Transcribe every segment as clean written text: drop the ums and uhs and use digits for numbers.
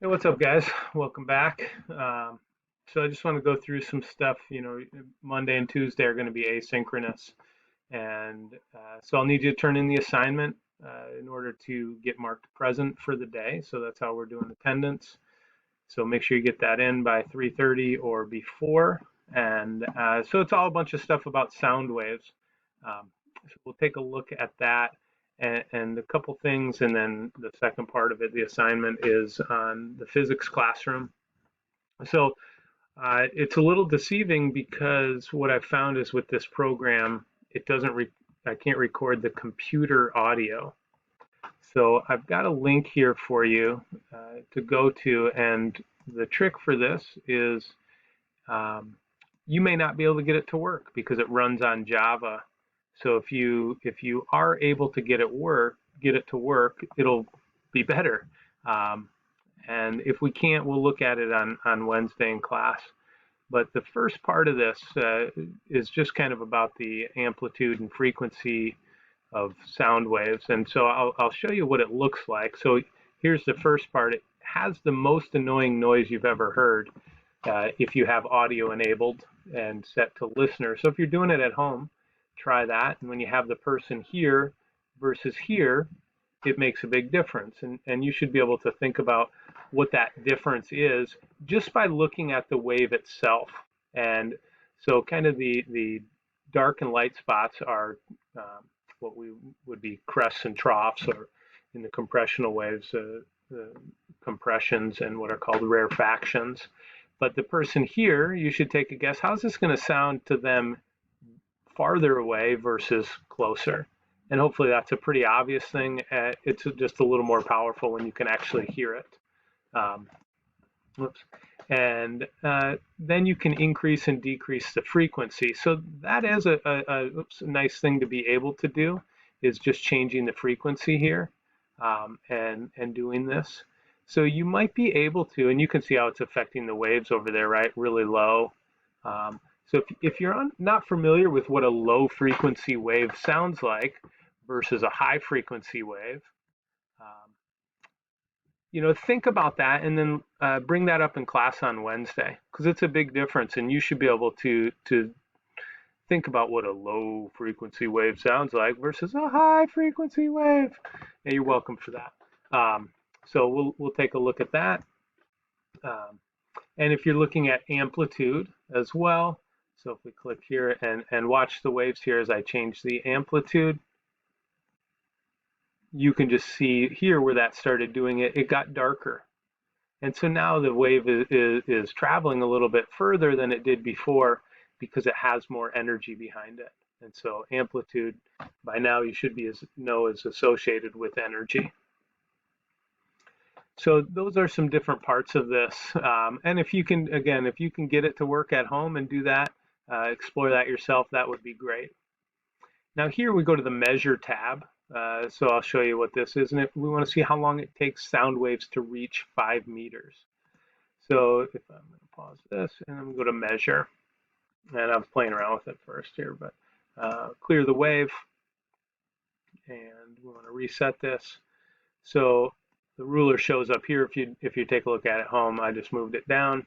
Hey, what's up, guys? Welcome back. So I just want to go through some stuff. Monday and Tuesday are going to be asynchronous, and so I'll need you to turn in the assignment in order to get marked present for the day. So that's how we're doing attendance. So make sure you get that in by 3:30 or before. And so it's all a bunch of stuff about sound waves. So we'll take a look at that and a couple things, and then the second part of it, the assignment, is on the physics classroom. So it's a little deceiving because what I've found is with this program, it doesn't. I can't record the computer audio. So I've got a link here for you to go to, and the trick for this is you may not be able to get it to work because it runs on Java. So if you are able to get it to work, it'll be better. And if we can't, we'll look at it on Wednesday in class. But the first part of this is just kind of about the amplitude and frequency of sound waves. And so I'll show you what it looks like. So here's the first part. It has the most annoying noise you've ever heard if you have audio enabled and set to listener. So if you're doing it at home, try that. And when you have the person here versus here, it makes a big difference. And you should be able to think about what that difference is just by looking at the wave itself. And so kind of the dark and light spots are what we would be crests and troughs, or in the compressional waves, the compressions and what are called rarefactions. But the person here, you should take a guess. How's this going to sound to them farther away versus closer? And hopefully that's a pretty obvious thing. It's just a little more powerful when you can actually hear it. And then you can increase and decrease the frequency. So that is a nice thing to be able to do, is just changing the frequency here and doing this. So you might be able to, and you can see how it's affecting the waves over there, right? Really low. So if you're not familiar with what a low frequency wave sounds like versus a high frequency wave, think about that, and then bring that up in class on Wednesday, because it's a big difference, and you should be able to think about what a low frequency wave sounds like versus a high frequency wave. And you're welcome for that. So we'll take a look at that. And if you're looking at amplitude as well, so if we click here and watch the waves here as I change the amplitude, you can just see here where that started doing it. It got darker. And so now the wave is traveling a little bit further than it did before because it has more energy behind it. And so amplitude, by now you should know is associated with energy. So those are some different parts of this. And if you can get it to work at home and do that, explore that yourself, that would be great. Now here we go to the measure tab. So I'll show you what this is, and we want to see how long it takes sound waves to reach 5 meters. So if I'm going to pause this, and I'm going to go to measure, and I was playing around with it first here, but clear the wave, and we want to reset this. So the ruler shows up here. If you take a look at it at home, I just moved it down.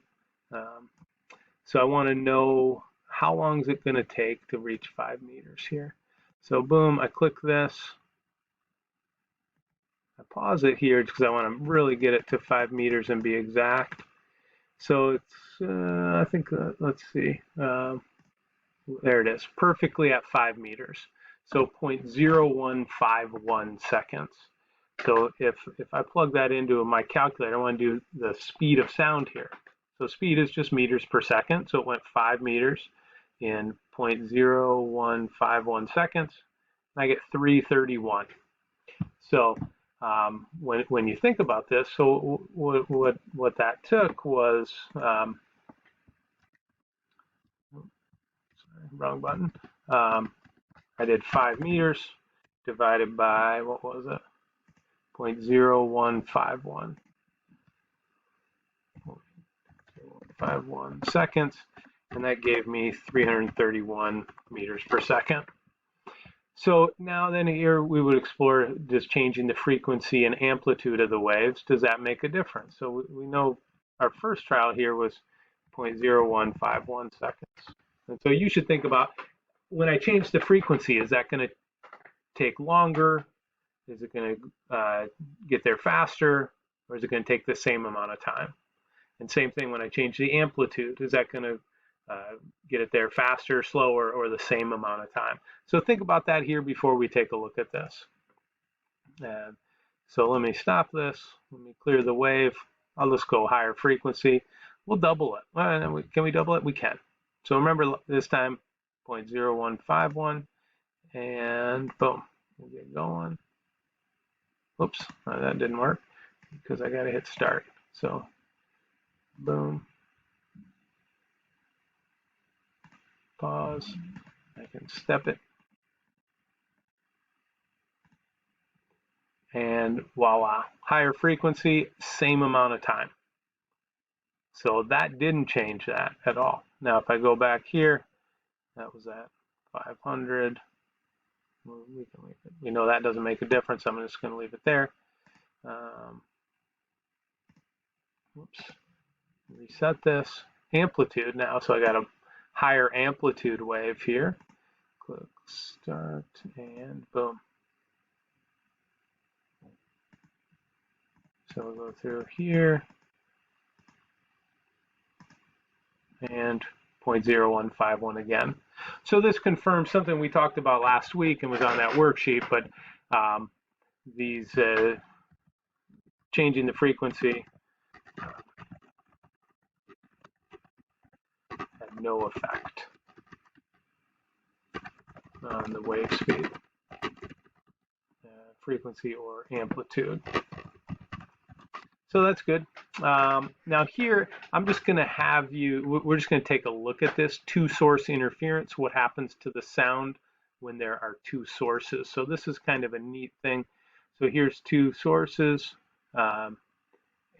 So I want to know how long is it going to take to reach 5 meters here. So boom, I click this. I pause it here because I want to really get it to 5 meters and be exact. So it's, I think, let's see, there it is, perfectly at 5 meters. So 0.0151 seconds. So if I plug that into my calculator, I want to do the speed of sound here. So speed is just meters per second. So it went 5 meters in 0.0151 seconds. And I get 331. So when you think about this, so what that took was, sorry, wrong button. I did 5 meters divided by, what was it? 0.0151. 0.51 seconds, and that gave me 331 meters per second. So now then here we would explore just changing the frequency and amplitude of the waves. Does that make a difference? So we know our first trial here was 0.0151 seconds. And so you should think about, when I change the frequency, is that going to take longer? Is it going to get there faster? Or is it going to take the same amount of time? And same thing when I change the amplitude, is that going to get it there faster, slower, or the same amount of time? So think about that here before we take a look at this. And so let me stop this. Let me clear the wave. I'll just go higher frequency. We'll double it. Can we double it? We can. So remember this time, 0.0151, and boom, we'll get going. Oops, that didn't work because I got to hit start. So boom, pause. I can step it, and voila, higher frequency, same amount of time. So that didn't change that at all. Now if I go back here, that was at 500. We know that doesn't make a difference. I'm just going to leave it there. Whoops. Reset this amplitude now. So I got a higher amplitude wave here. Click start and boom. So we'll go through here and 0.0151 again. So this confirms something we talked about last week and was on that worksheet, but these changing the frequency had no effect on the wave speed, frequency, or amplitude. So that's good. Now here, I'm just going to have you, we're just going to take a look at this two source interference, what happens to the sound when there are two sources. So this is kind of a neat thing. So here's two sources.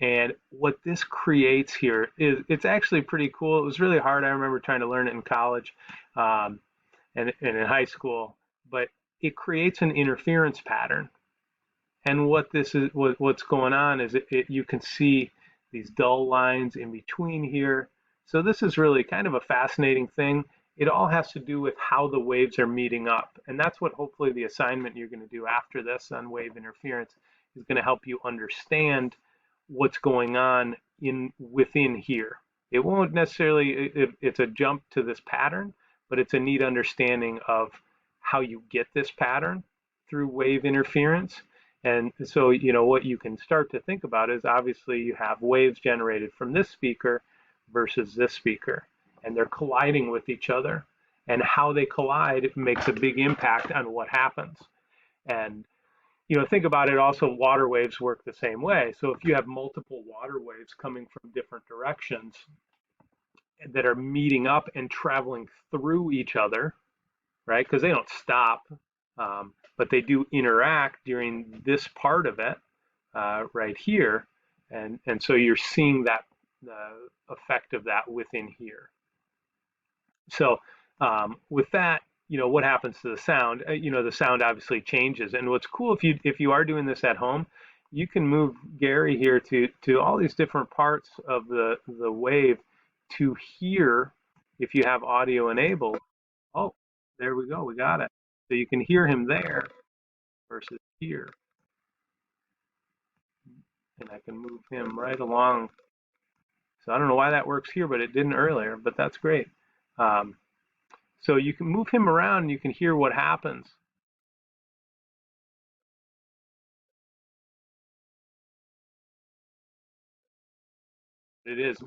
And what this creates here is, it's actually pretty cool. It was really hard. I remember trying to learn it in college and in high school, but it creates an interference pattern. And what this is, what's going on is you can see these dull lines in between here. So this is really kind of a fascinating thing. It all has to do with how the waves are meeting up. And that's what hopefully the assignment you're going to do after this on wave interference is going to help you understand what's going on within here. It won't necessarily, it's a jump to this pattern, but it's a neat understanding of how you get this pattern through wave interference. And so, you know, what you can start to think about is, obviously you have waves generated from this speaker versus this speaker, and they're colliding with each other. And how they collide makes a big impact on what happens. And, you know, think about it also, water waves work the same way. So if you have multiple water waves coming from different directions that are meeting up and traveling through each other, right? Because they don't stop, but they do interact during this part of it right here, and so you're seeing that effect of that within here. So with that, you know, what happens to the sound? You know, the sound obviously changes, and what's cool, if you are doing this at home, you can move Gary here to all these different parts of the wave to hear, if you have audio enabled. Oh, there we go. We got it. So you can hear him there versus here. And I can move him right along. So I don't know why that works here, but it didn't earlier, but that's great. So you can move him around and you can hear what happens.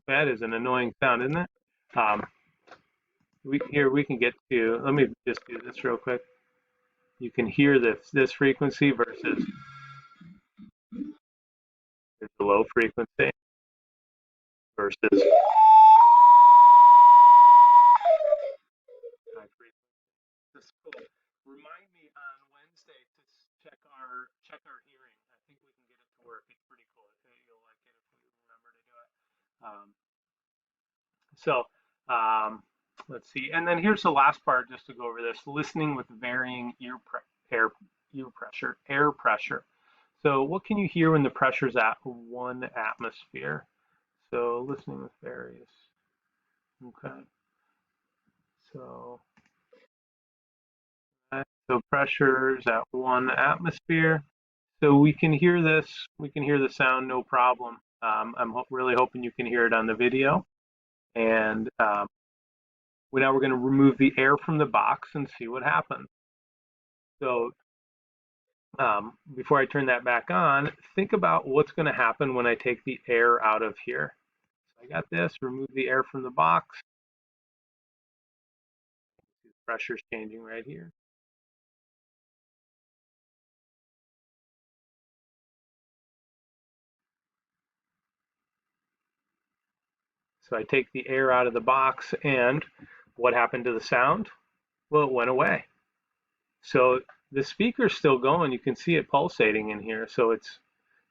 That is an annoying sound, isn't it? We can get to, let me just do this real quick. You can hear this frequency versus the low frequency versus high frequency. This is cool. Remind me on Wednesday to check our hearing. I think we can get it to work. It's pretty cool. You'll like it if we remember to do it. So, um, Let's see. And then here's the last part, just to go over this: listening with varying air pressure. So what can you hear when the pressure's at 1 atmosphere? So listening with various. Okay. So so pressure's at 1 atmosphere. So we can hear this. We can hear the sound, no problem. I'm really hoping you can hear it on the video. And now we're going to remove the air from the box and see what happens. So before I turn that back on, think about what's going to happen when I take the air out of here. So I got this, remove the air from the box. The pressure's changing right here. So I take the air out of the box, and what happened to the sound? Well, it went away. So the speaker's still going. You can see it pulsating in here. So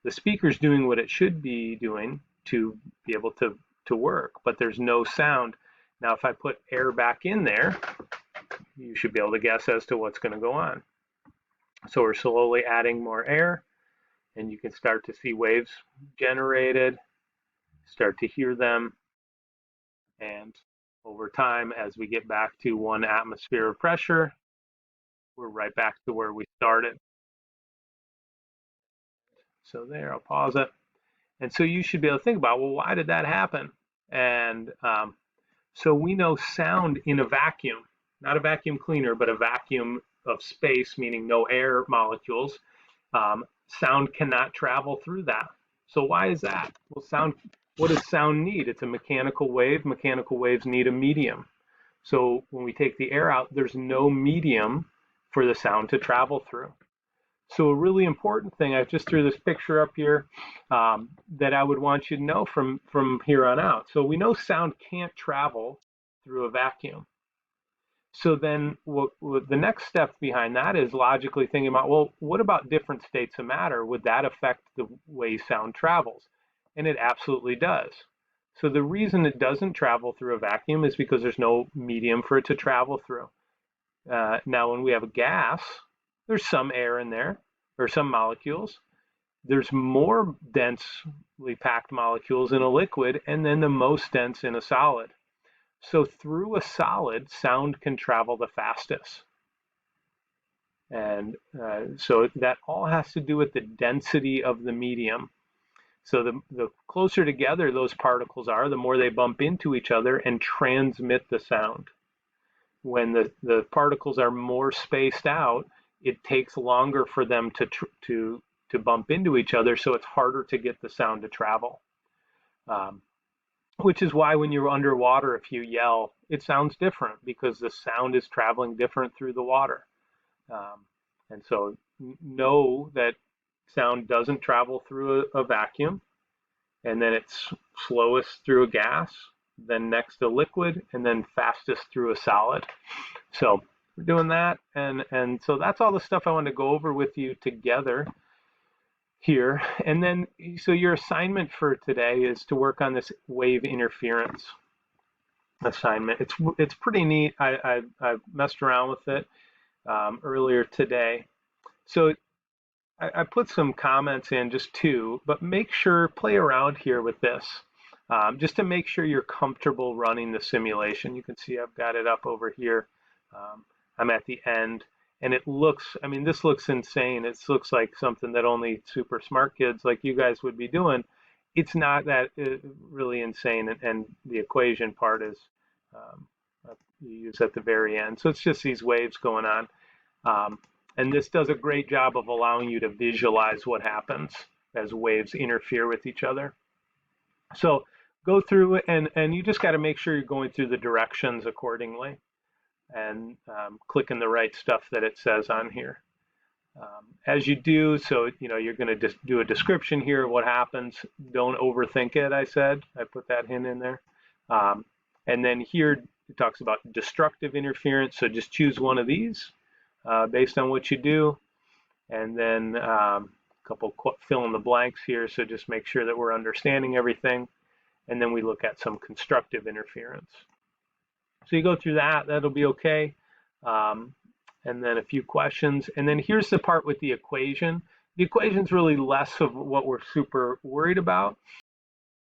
the speaker's doing what it should be doing to be able to work, but there's no sound. Now, if I put air back in there, you should be able to guess as to what's going to go on. So we're slowly adding more air, and you can start to see waves generated, start to hear them, and over time, as we get back to 1 atmosphere of pressure, we're right back to where we started. So there, I'll pause it. And so you should be able to think about, well, why did that happen? And so we know sound in a vacuum, not a vacuum cleaner, but a vacuum of space, meaning no air molecules, sound cannot travel through that. So why is that? Well, what does sound need? It's a mechanical wave. Mechanical waves need a medium. So when we take the air out, there's no medium for the sound to travel through. So a really important thing, I just threw this picture up here that I would want you to know from here on out. So we know sound can't travel through a vacuum. So then what the next step behind that is logically thinking about, well, what about different states of matter? Would that affect the way sound travels? And it absolutely does. So the reason it doesn't travel through a vacuum is because there's no medium for it to travel through. Now, when we have a gas, there's some air in there, or some molecules. There's more densely packed molecules in a liquid, and then the most dense in a solid. So through a solid, sound can travel the fastest. And so that all has to do with the density of the medium. So the closer together those particles are, the more they bump into each other and transmit the sound. When the particles are more spaced out, it takes longer for them to bump into each other, so it's harder to get the sound to travel. Which is why when you're underwater, if you yell, it sounds different because the sound is traveling different through the water. And so know that sound doesn't travel through a vacuum, and then it's slowest through a gas, then next a liquid, and then fastest through a solid. So we're doing that, and so that's all the stuff I wanted to go over with you together here. And then, so your assignment for today is to work on this wave interference assignment. It's pretty neat. I messed around with it earlier today. So I put some comments in, just two, but make sure, play around here with this, just to make sure you're comfortable running the simulation. You can see I've got it up over here. I'm at the end, and it looks, I mean, this looks insane. It looks like something that only super smart kids like you guys would be doing. It's not that really insane, and the equation part is you use at the very end. So it's just these waves going on. And this does a great job of allowing you to visualize what happens as waves interfere with each other. So go through it, and you just got to make sure you're going through the directions accordingly and clicking the right stuff that it says on here. As you do, so you're going to just do a description here of what happens. Don't overthink it, I said. I put that hint in there. And then here it talks about destructive interference, so just choose one of these. Based on what you do, and then a couple fill in the blanks here, so just make sure that we're understanding everything, and then we look at some constructive interference. So you go through that, that'll be okay. Um, and then a few questions. And then here's the part with the equation. The equation's really less of what we're super worried about.